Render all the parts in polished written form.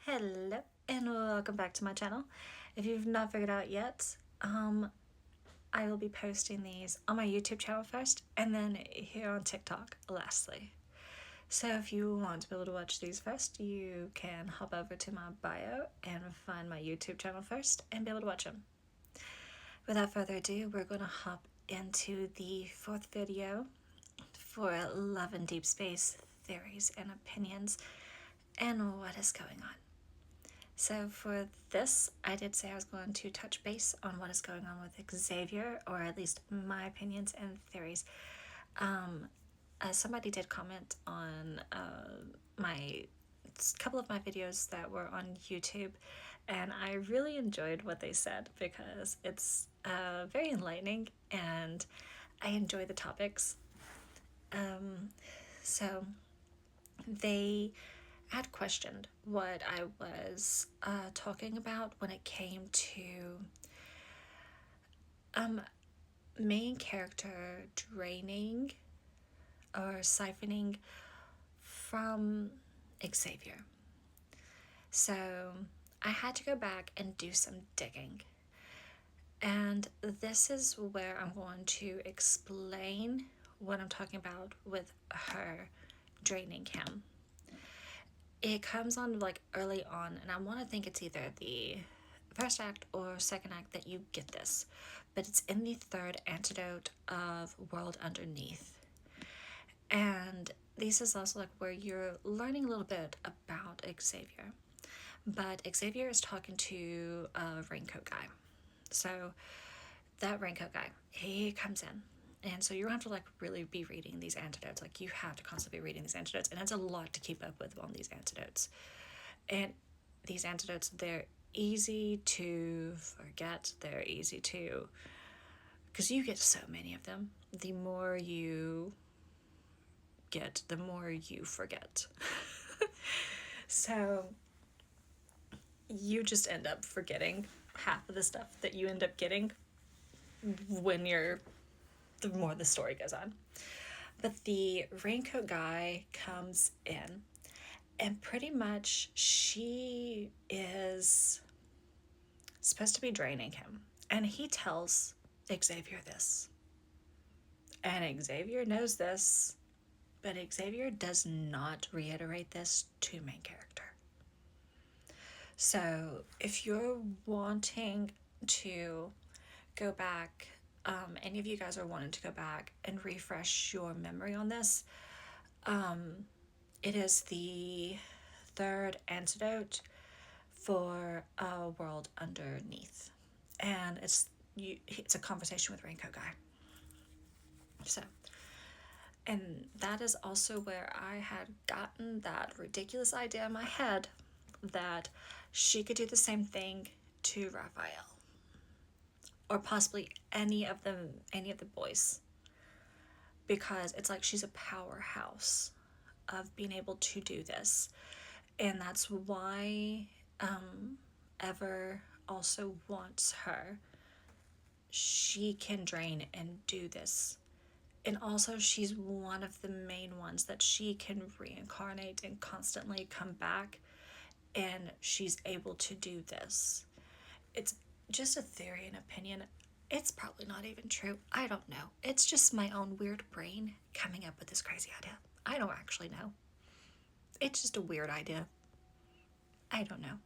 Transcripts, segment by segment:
Hello and welcome back to my channel. If you've not figured out yet, I will be posting these on my YouTube channel first and then here on TikTok lastly. So if you want to be able to watch these first, you can hop over to my bio and find my YouTube channel first and be able to watch them. Without further ado, we're going to hop into the fourth video for Love and Deep Space theories and opinions and what is going on. So for this, I did say I was going to touch base on what is going on with Xavier, or at least my opinions and theories. Somebody did comment on my couple of my videos that were on YouTube, and I really enjoyed what they said because it's very enlightening and I enjoy the topics. So they had questioned what I was talking about when it came to main character draining or siphoning from Xavier. So I had to go back and do some digging. And this is where I'm going to explain what I'm talking about with her draining him. It comes on like early on, and I want to think it's either the first act or second act that you get this, but it's in the third antidote of World Underneath. And this is also like where you're learning a little bit about Xavier, but Xavier is talking to a raincoat guy. So that raincoat guy, he comes in. And so you don't have to like really be reading these antidotes. Like you have to constantly be reading these antidotes. And it's a lot to keep up with on these antidotes. And these antidotes, they're easy to forget. They're easy to, because you get so many of them. The more you get, the more you forget. So you just end up forgetting half of the stuff that you end up getting when the more the story goes on. But the raincoat guy comes in, and pretty much she is supposed to be draining him. And he tells Xavier this. And Xavier knows this, but Xavier does not reiterate this to main character. So if you're wanting to go back, any of you guys are wanting to go back and refresh your memory on this, it is the third antidote for a World Underneath, and it's a conversation with Raincoat Guy. So, and that is also where I had gotten that ridiculous idea in my head that she could do the same thing to Raphael. Or possibly any of the boys, because it's like she's a powerhouse of being able to do this, and that's why Ever also wants her. She can drain and do this, and also she's one of the main ones that she can reincarnate and constantly come back, and she's able to do this. It's just a theory and opinion. It's probably not even true. I don't know. It's just my own weird brain coming up with this crazy idea. I don't actually know. It's just a weird idea. I don't know.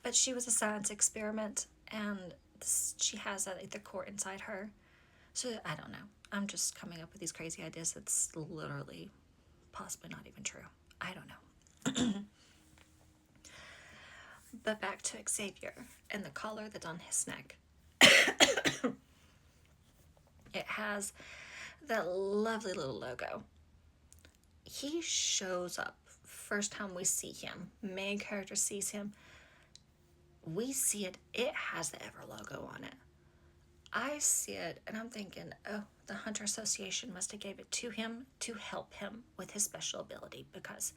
But she was a science experiment, and she has that at the core inside her. So I don't know. I'm just coming up with these crazy ideas that's literally possibly not even true. I don't know. But back to Xavier and the collar that's on his neck. It has that lovely little logo. He shows up. First time we see him, main character sees him, we see it. It has the Ever logo on it. I see it and I'm thinking, oh, the Hunter Association must have gave it to him to help him with his special ability, because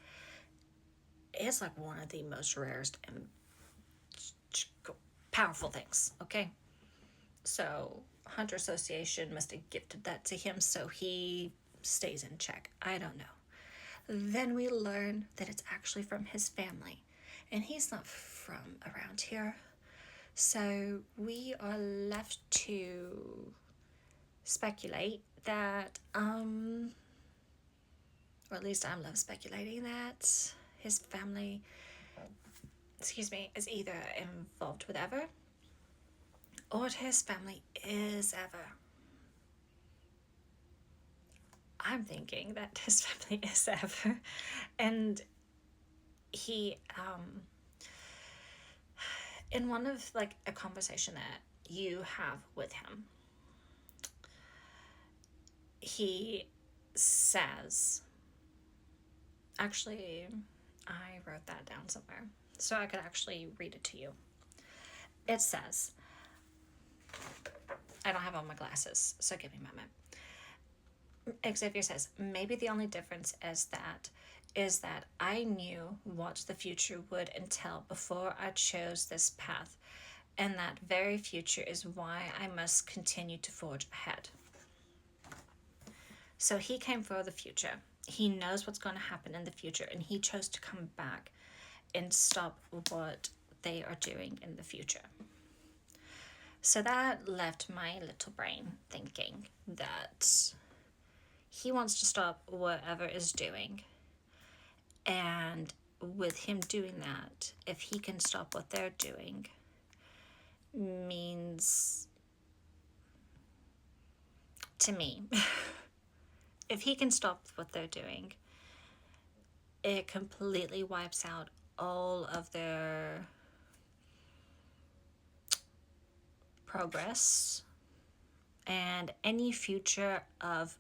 it's like one of the most rarest and powerful things, okay? So Hunter Association must have gifted that to him so he stays in check. I don't know. Then we learn that it's actually from his family, and he's not from around here. So we are left to speculate that, or at least I'm left speculating that his family, is either involved with Ever, or his family is Ever. I'm thinking that his family is Ever, and he, in one of like a conversation that you have with him, he says, actually, I wrote that down somewhere so I could actually read it to you. It says, I don't have on my glasses, so give me a moment. Xavier says, maybe the only difference is that I knew what the future would entail before I chose this path, and that very future is why I must continue to forge ahead. So he came for the future. He knows what's going to happen in the future, and he chose to come back and stop what they are doing in the future. So that left my little brain thinking that he wants to stop whatever is doing. And with him doing that, if he can stop what they're doing, means to me, if he can stop what they're doing, it completely wipes out all of their progress and any future of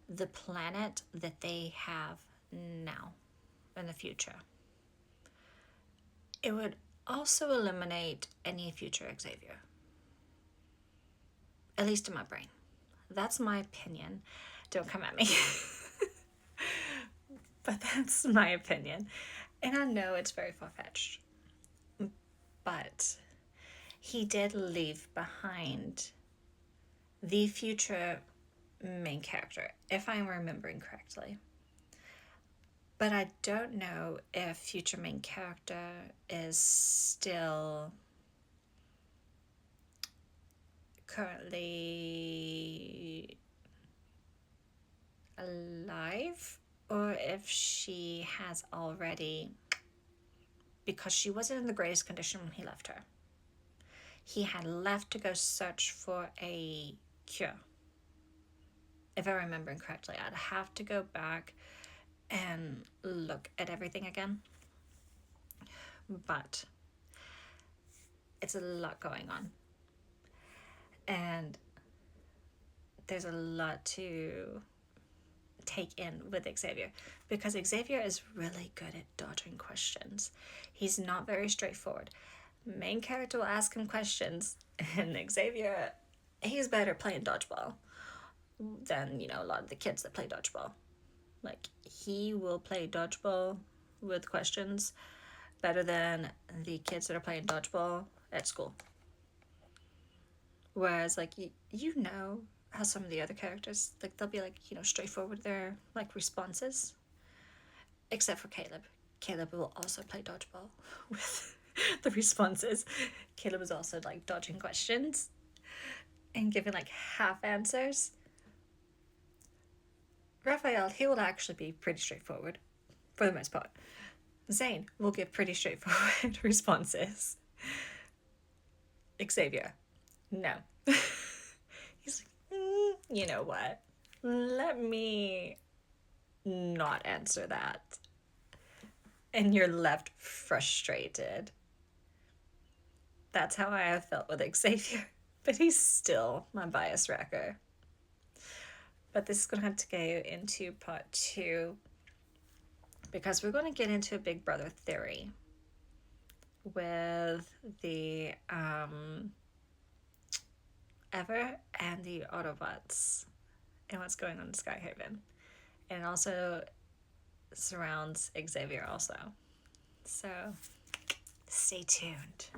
the planet that they have now in the future. It would also eliminate any future Xavier. At least in my brain. That's my opinion. Don't come at me. But that's my opinion. And I know it's very far-fetched. But he did leave behind the future main character, if I'm remembering correctly. But I don't know if future main character is still currently alive, or if she has already, because she wasn't in the greatest condition when he left her. He had left to go search for a cure. If I remember correctly, I'd have to go back and look at everything again. But it's a lot going on. And there's a lot to take in with Xavier, because Xavier is really good at dodging questions. He's not very straightforward. Main character will ask him questions, and Xavier, he's better playing dodgeball than, a lot of the kids that play dodgeball. Like, he will play dodgeball with questions better than the kids that are playing dodgeball at school. Whereas, like, how some of the other characters, like, they'll be, like, straightforward with their, like, responses. Except for Caleb. Caleb will also play dodgeball with the responses. Caleb is also, like, dodging questions and giving, like, half answers. Raphael, he will actually be pretty straightforward for the most part. Zane will give pretty straightforward responses. Xavier, no. He's like, you know what? Let me not answer that. And you're left frustrated. That's how I have felt with Xavier. But he's still my bias wrecker. But this is going to have to go into part 2, because we're going to get into a Big Brother theory with the Ever and the Autobots and what's going on in Skyhaven. And it also surrounds Xavier also. So stay tuned.